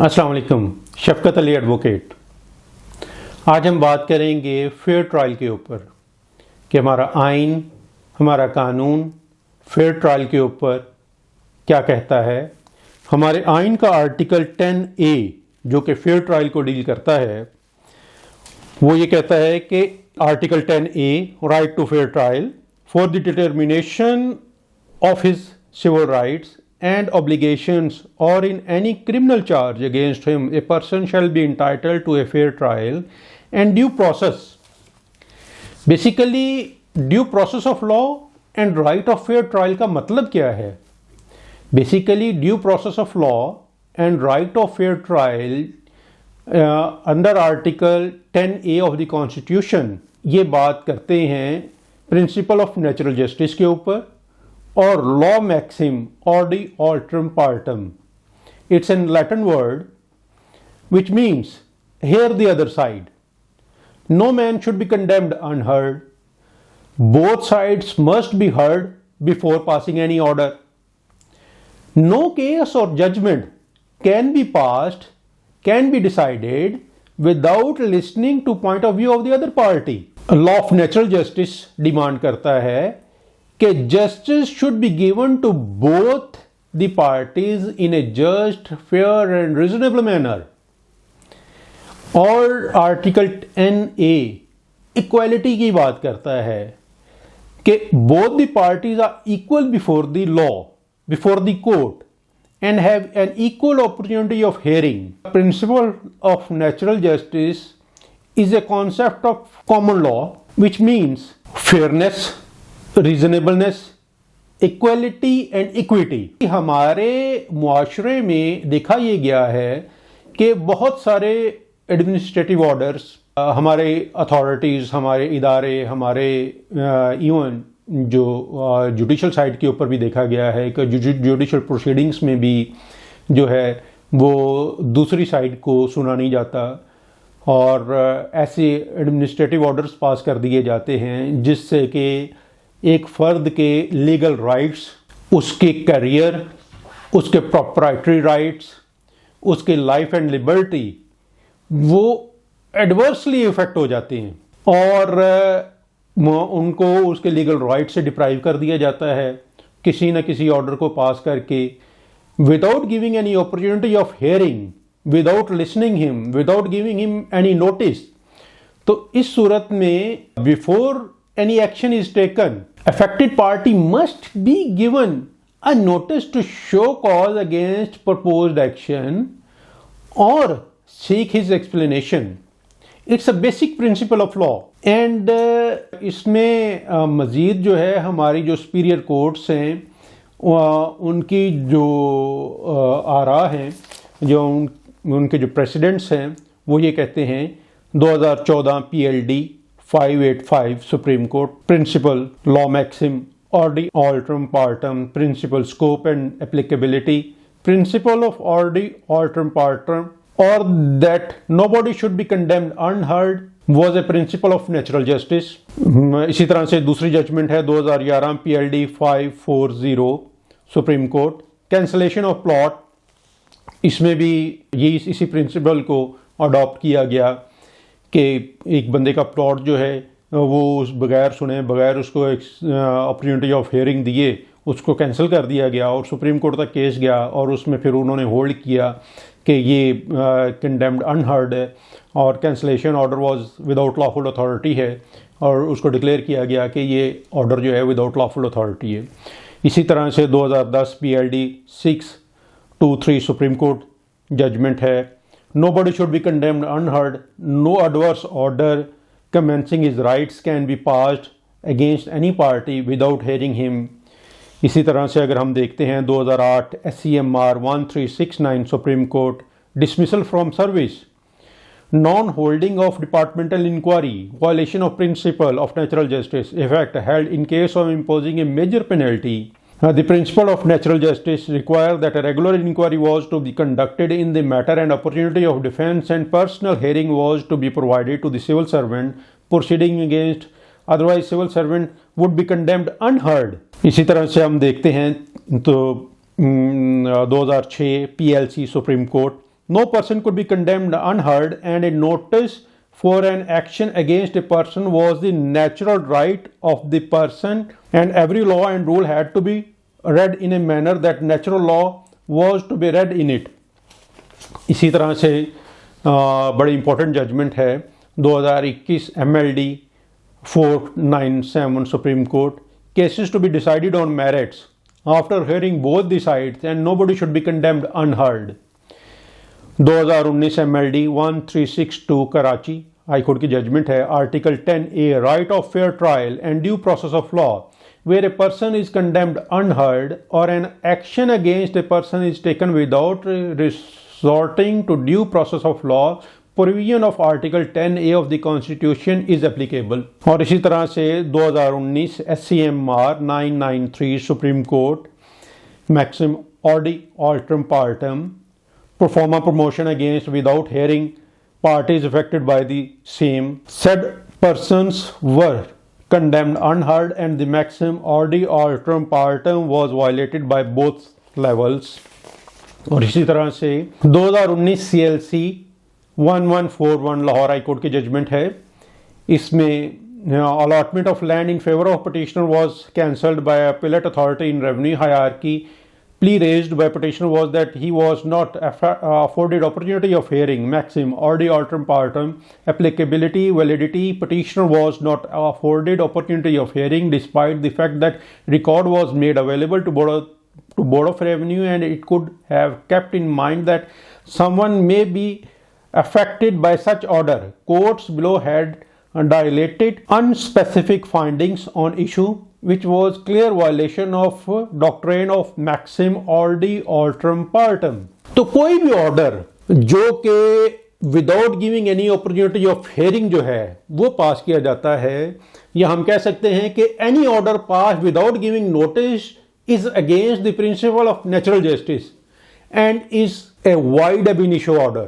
अस्सलाम वालेकुम। शफकत अली एडवोकेट। आज हम बात करेंगे फेयर ट्रायल के ऊपर कि हमारा आइन, हमारा कानून फेयर ट्रायल के ऊपर क्या कहता है। हमारे आइन का आर्टिकल 10A जो कि फेयर ट्रायल को डील करता है, वो ये कहता है कि article 10A right to fair trial for the determination of his civil rights and obligations or in any criminal charge against him, a person shall be entitled to a fair trial and due process. Basically, due process of law and right of fair trial का मतलब क्या है? Basically, due process of law and right of fair trial under Article 10A of the Constitution ये बात करते हैं principle of natural justice के ऊपर or law maxim audi alterum partem. It's in Latin word which means hear the other side. No man should be condemned unheard. Both sides must be heard before passing any order. No case or judgment can be passed, can be decided without listening to point of view of the other party. Law of natural justice demand करता है कि justice should be given to both the parties in a just, fair and reasonable manner. और article 10A equality की बात करता है कि both the parties are equal before the law, before the court and have an equal opportunity of hearing. The principle of natural justice is a concept of common law which means fairness, reasonableness, equality and equity. हमारे मुआशरे में देखा ये गया है कि बहुत सारे एडमिनिस्ट्रेटिव ऑर्डर्स, हमारे अथॉरिटीज़, हमारे इदारे, हमारे इवन जो जुडिशल साइड के ऊपर भी देखा गया है कि जुडिशल प्रोसीडिंग्स में भी जो है वो दूसरी साइड को सुना नहीं जाता और ऐसे एडमिनिस्ट्रेटिव ऑर्डर्स पास कर दिए जाते हैं जिससे कि एक फ़र्द के लीगल राइट्स, उसके करियर, उसके प्रॉपराइटरी राइट्स, उसके लाइफ एंड लिबर्टी वो एडवर्सली इफेक्ट हो जाते हैं और उनको उसके लीगल राइट से डिप्राइव कर दिया जाता है किसी न किसी ऑर्डर को पास करके, without giving any opportunity of hearing, without listening him, without giving him any notice. तो इस सूरत में before any action is taken, affected party must be given a notice to show cause against proposed action or seek his explanation. It's a basic principle of law. And इसमें मज़ीद जो है हमारी जो superior courts हैं उनकी जो आरा हैं, जो उनके जो प्रेसिडेंट्स हैं, वो ये कहते हैं 2014 PLD 585 Supreme Court Principle, Law Maxim, Ordi Alterum Partem, Principle, Scope and Applicability, Principle of Ordi Alterum Partem, or that nobody should be condemned unheard was a principle of natural justice. इसी तरह से दूसरी judgement है 2011 PLD 540 Supreme Court, Cancellation of Plot. इसमें भी ये इसी principal को अडॉप्ट किया गया कि एक बंदे का प्लॉट जो है वो उस बगैर सुने, बगैर उसको एक अपॉर्चुनिटी ऑफ हियरिंग दिए उसको कैंसिल कर दिया गया और सुप्रीम कोर्ट तक केस गया और उसमें फिर उन्होंने होल्ड किया कि ये कंडेम्ड अनहर्ड है और cancellation order was without lawful authority है और उसको डिक्लेयर किया गया कि ये ऑर्डर जो है विदाउट लॉफुल अथॉरिटी है। इसी तरह से 2010 PLD 623 सुप्रीम कोर्ट जजमेंट है, nobody should be condemned unheard. No adverse order commencing his rights can be passed against any party without hearing him. इसी तरह से अगर हम देखते हैं 2008 SCMR 1369 Supreme Court dismissal from service, non-holding of departmental inquiry, violation of principle of natural justice, effect held in case of imposing a major penalty. The principle of natural justice requires that a regular inquiry was to be conducted in the matter and opportunity of defense and personal hearing was to be provided to the civil servant proceeding against, otherwise civil servant would be condemned unheard. इसी तरह से हम देखते हैं तो 2006 PLC supreme court no person could be condemned unheard, and a notice for an action against a person was the natural right of the person, and every law and rule had to be read in a manner that natural law was to be read in it. इसी तरह से बड़ी important judgement है 2021 MLD 497 supreme court, cases to be decided on merits after hearing both the sides and nobody should be condemned unheard. 2019 MLD 1362 Karachi high court की judgement है article 10A right of fair trial and due process of law where a person is condemned unheard or an action against a person is taken without resorting to due process of law, provision of article 10A of the constitution is applicable. और इसी तरह से 2019 SCMR 993 supreme court maxim ordi alteram partem perform a promotion against without hearing parties affected by the same, said persons were condemned unheard and the maxim ordi alteram partem was violated by both levels. और इसी तरह से 2019 CLC 1141 Lahore high court की judgement है, इसमें allotment of land in favor of petitioner was cancelled by appellate authority in revenue hierarchy. Plea raised by petitioner was that he was not afforded opportunity of hearing, maxim ordi alteram partem applicability validity. Petitioner was not afforded opportunity of hearing despite the fact that record was made available to Board of Revenue, and it could have kept in mind that someone may be affected by such order. Courts below had dilated unspecific findings on issue which was clear violation of doctrine of maxim ordi alteram partem. तो कोई भी order जो कि without giving any opportunity of hearing जो है वो पास किया जाता है, या हम कह सकते हैं कि any order pass without giving notice is against the principle of natural justice and is a void ab initio order.